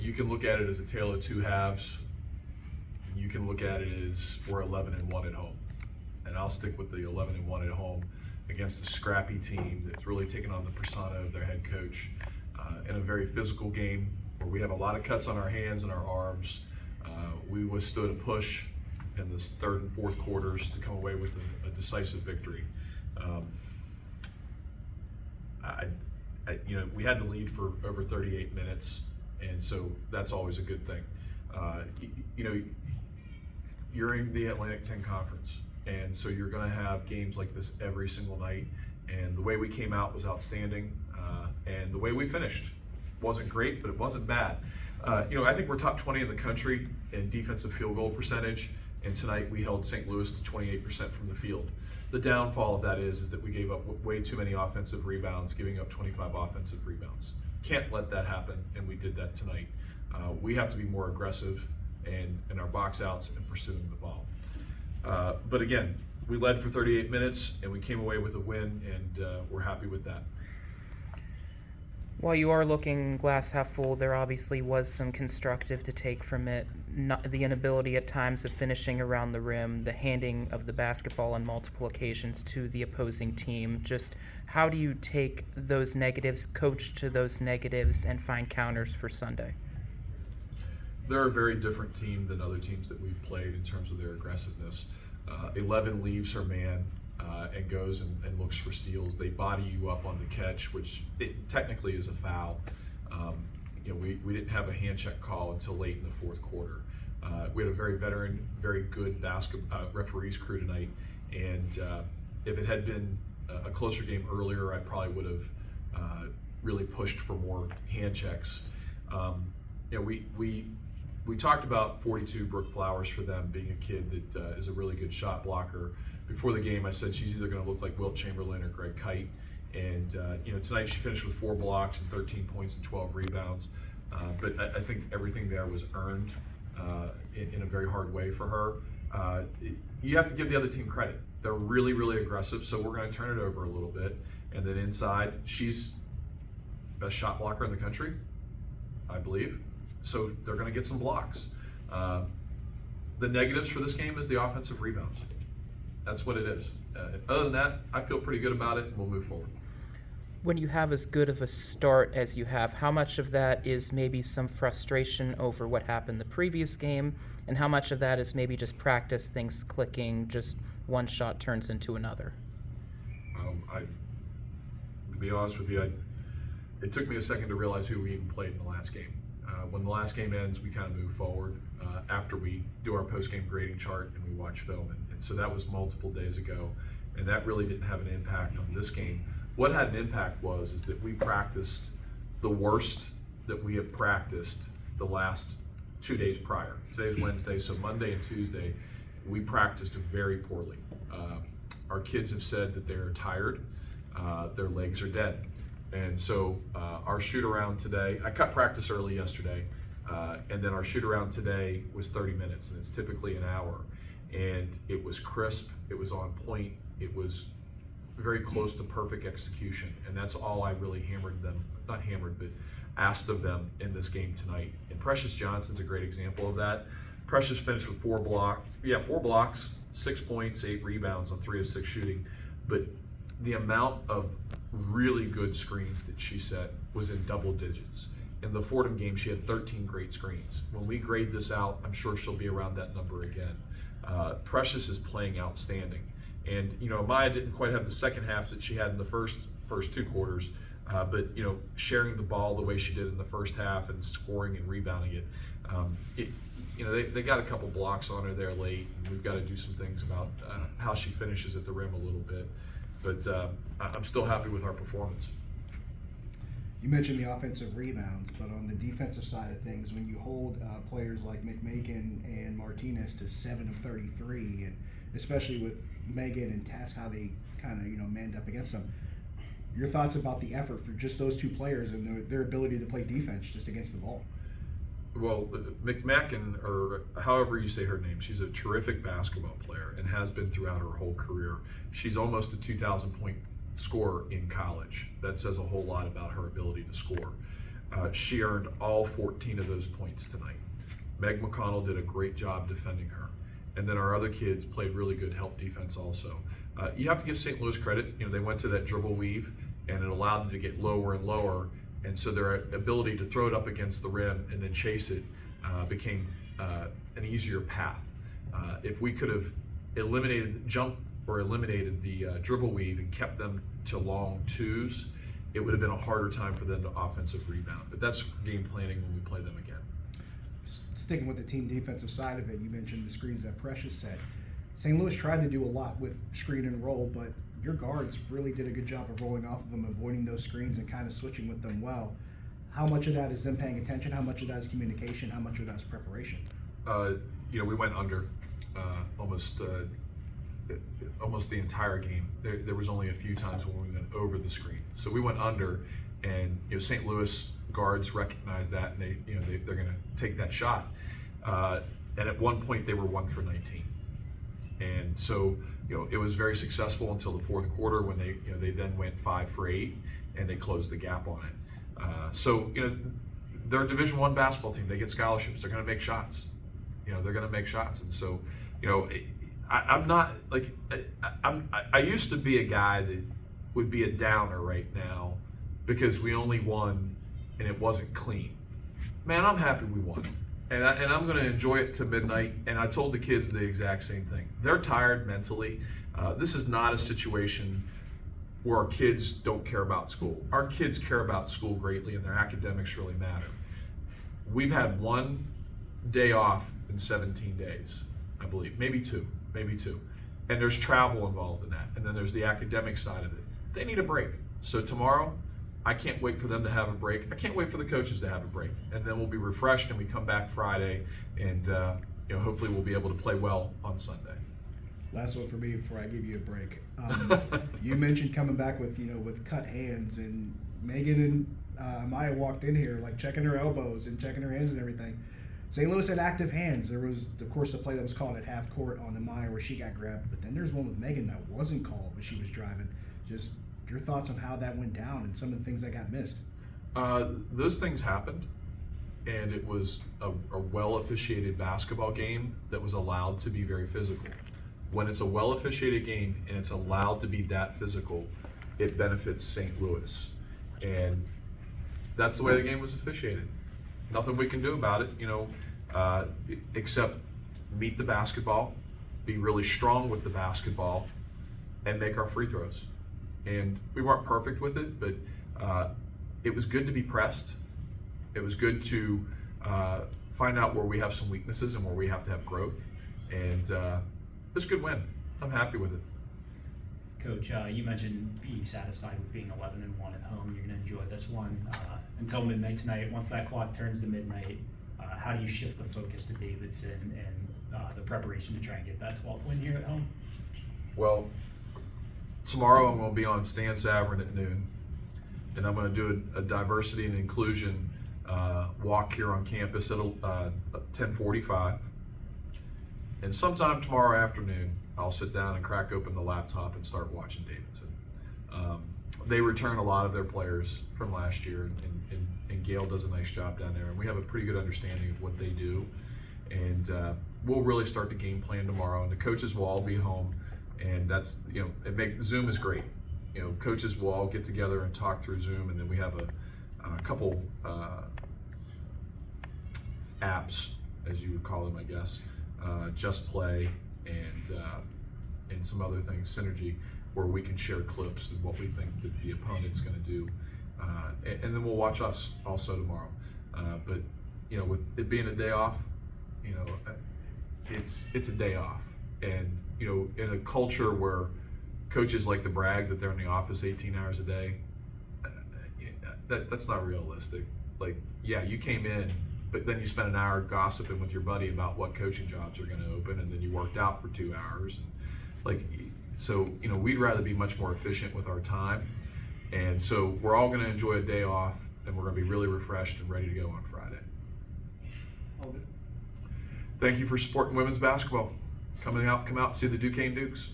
You can look at it as a tale of two halves. You can look at it as we're 11-1 at home. And I'll stick with the 11-1 at home against a scrappy team that's really taken on the persona of their head coach in a very physical game where we have a lot of cuts on our hands and our arms. We withstood a push in the third and fourth quarters to come away with a decisive victory. We had the lead for over 38 minutes, and so that's always a good thing. You're in the Atlantic 10 Conference, and so you're going to have games like this every single night. And the way we came out was outstanding, and the way we finished wasn't great, but it wasn't bad. I think we're top 20 in the country in defensive field goal percentage, and tonight we held St. Louis to 28% from the field. The downfall of that is that we gave up way too many offensive rebounds, giving up 25 offensive rebounds. Can't let that happen, and we did that tonight. We have to be more aggressive in our box outs and pursuing the ball. But again, we led for 38 minutes, and we came away with a win, and we're happy with that. While you are looking glass half full, there obviously was some constructive to take from it. The inability at times of finishing around the rim, the handing of the basketball on multiple occasions to the opposing team. Just how do you take those negatives, coach to those negatives, and find counters for Sunday? They're a very different team than other teams that we've played in terms of their aggressiveness. 11 leaves her man and goes and looks for steals. They body you up on the catch, which technically is a foul. We didn't have a hand check call until late in the fourth quarter. We had a very veteran, very good referees crew tonight, and if it had been a closer game earlier, I probably would have really pushed for more hand checks. We talked about 42 Brooke Flowers for them being a kid that is a really good shot blocker. Before the game, I said she's either going to look like Wilt Chamberlain or Greg Kite. And tonight she finished with 4 blocks and 13 points and 12 rebounds. But I think everything there was earned in a very hard way for her. You have to give the other team credit. They're really, really aggressive, so we're going to turn it over a little bit. And then inside, she's best shot blocker in the country, I believe. So they're going to get some blocks. The negatives for this game is the offensive rebounds. That's what it is. Other than that, I feel pretty good about it, and we'll move forward. When you have as good of a start as you have, how much of that is maybe some frustration over what happened the previous game, and how much of that is maybe just practice, things clicking, just one shot turns into another? To be honest with you, it took me a second to realize who we even played in the last game. When the last game ends, we kind of move forward after we do our post-game grading chart and we watch film. And so that was multiple days ago, and that really didn't have an impact on this game. What had an impact is that we practiced the worst that we have practiced the last 2 days prior. Today's Wednesday, so Monday and Tuesday, we practiced very poorly. Our kids have said that they're tired, their legs are dead. And so our shoot around today, I cut practice early yesterday, and then our shoot around today was 30 minutes, and it's typically an hour. And it was crisp, it was on point, it was very close to perfect execution. And that's all I really asked of them in this game tonight. And Precious Johnson's a great example of that. Precious finished with 4 blocks, 6 points, 8 rebounds on 3 of 6 shooting. But the amount of really good screens that she set was in double digits. In the Fordham game, she had 13 great screens. When we grade this out, I'm sure she'll be around that number again. Precious is playing outstanding. And, Maya didn't quite have the second half that she had in the first 2 quarters, but, sharing the ball the way she did in the first half and scoring and rebounding it, they got a couple blocks on her there late, and we've got to do some things about how she finishes at the rim a little bit. But I'm still happy with our performance. You mentioned the offensive rebounds, but on the defensive side of things, when you hold players like McMakin and Martinez to 7 of 33, and especially with Megan and Tess, how they kind of manned up against them, your thoughts about the effort for just those 2 players and their ability to play defense just against the ball? Well, McMacken, or however you say her name, she's a terrific basketball player and has been throughout her whole career. She's almost a 2,000-point scorer in college. That says a whole lot about her ability to score. She earned all 14 of those points tonight. Meg McConnell did a great job defending her. And then our other kids played really good help defense also. You have to give St. Louis credit. They went to that dribble weave, and it allowed them to get lower and lower. And so their ability to throw it up against the rim and then chase it became an easier path. If we could have eliminated the dribble weave and kept them to long twos, it would have been a harder time for them to offensive rebound. But that's game planning when we play them again. Sticking with the team defensive side of it, you mentioned the screens that Precious set. St. Louis tried to do a lot with screen and roll, but your guards really did a good job of rolling off of them, avoiding those screens and kind of switching with them well. How much of that is them paying attention? How much of that is communication? How much of that is preparation? We went under almost the entire game. There was only a few times when we went over the screen. So we went under, and St. Louis guards recognized that, and they're going to take that shot. And at one point they were 1 for 19, and so it was very successful until the fourth quarter when they then went 5 for 8, and they closed the gap on it. They're a Division I basketball team. They get scholarships. They're going to make shots. They're going to make shots, and so I'm not like I used to be a guy that would be a downer right now because we only won and it wasn't clean. Man, I'm happy we won, and I'm going to enjoy it to midnight. And I told the kids the exact same thing. They're tired mentally. This is not a situation where our kids don't care about school. Our kids care about school greatly, and their academics really matter. We've had one day off in 17 days, I believe, maybe two. And there's travel involved in that. And then there's the academic side of it. They need a break. So tomorrow, I can't wait for them to have a break. I can't wait for the coaches to have a break. And then we'll be refreshed, and we come back Friday, and hopefully we'll be able to play well on Sunday. Last one for me before I give you a break. You mentioned coming back with cut hands, and Megan and Maya walked in here like checking her elbows and checking her hands and everything. St. Louis had active hands. There was, of course, the play that was called at half court on the Maya where she got grabbed, but then there's one with Megan that wasn't called when she was driving. Just your thoughts on how that went down and some of the things that got missed. Those things happened, and it was a well-officiated basketball game that was allowed to be very physical. When it's a well-officiated game and it's allowed to be that physical, it benefits St. Louis. And that's the way the game was officiated. Nothing we can do about it, except meet the basketball, be really strong with the basketball, and make our free throws. And we weren't perfect with it, but it was good to be pressed. It was good to find out where we have some weaknesses and where we have to have growth. And it's a good win. I'm happy with it. Coach, you mentioned being satisfied with being 11-1 at home. You're going to enjoy this one until midnight tonight. Once that clock turns to midnight, how do you shift the focus to Davidson and the preparation to try and get that 12th win here at home? Well, tomorrow I'm going to be on Stan Savran at noon, and I'm going to do a diversity and inclusion walk here on campus at 10:45. And sometime tomorrow afternoon, I'll sit down and crack open the laptop and start watching Davidson. They return a lot of their players from last year, and Gail does a nice job down there, and we have a pretty good understanding of what they do. And we'll really start the game plan tomorrow, and the coaches will all be home, and that's, Zoom is great. Coaches will all get together and talk through Zoom, and then we have a couple apps, as you would call them, I guess, Just Play and some other things, Synergy, where we can share clips of what we think that the opponent's going to do, and then we'll watch us also tomorrow. But with it being a day off, it's a day off, and in a culture where coaches like to brag that they're in the office 18 hours a day, that's not realistic. Like, yeah, you came in, but then you spent an hour gossiping with your buddy about what coaching jobs are going to open, and then you worked out for 2 hours. So we'd rather be much more efficient with our time. And so we're all going to enjoy a day off, and we're going to be really refreshed and ready to go on Friday. Thank you for supporting women's basketball. Come out and see the Duquesne Dukes.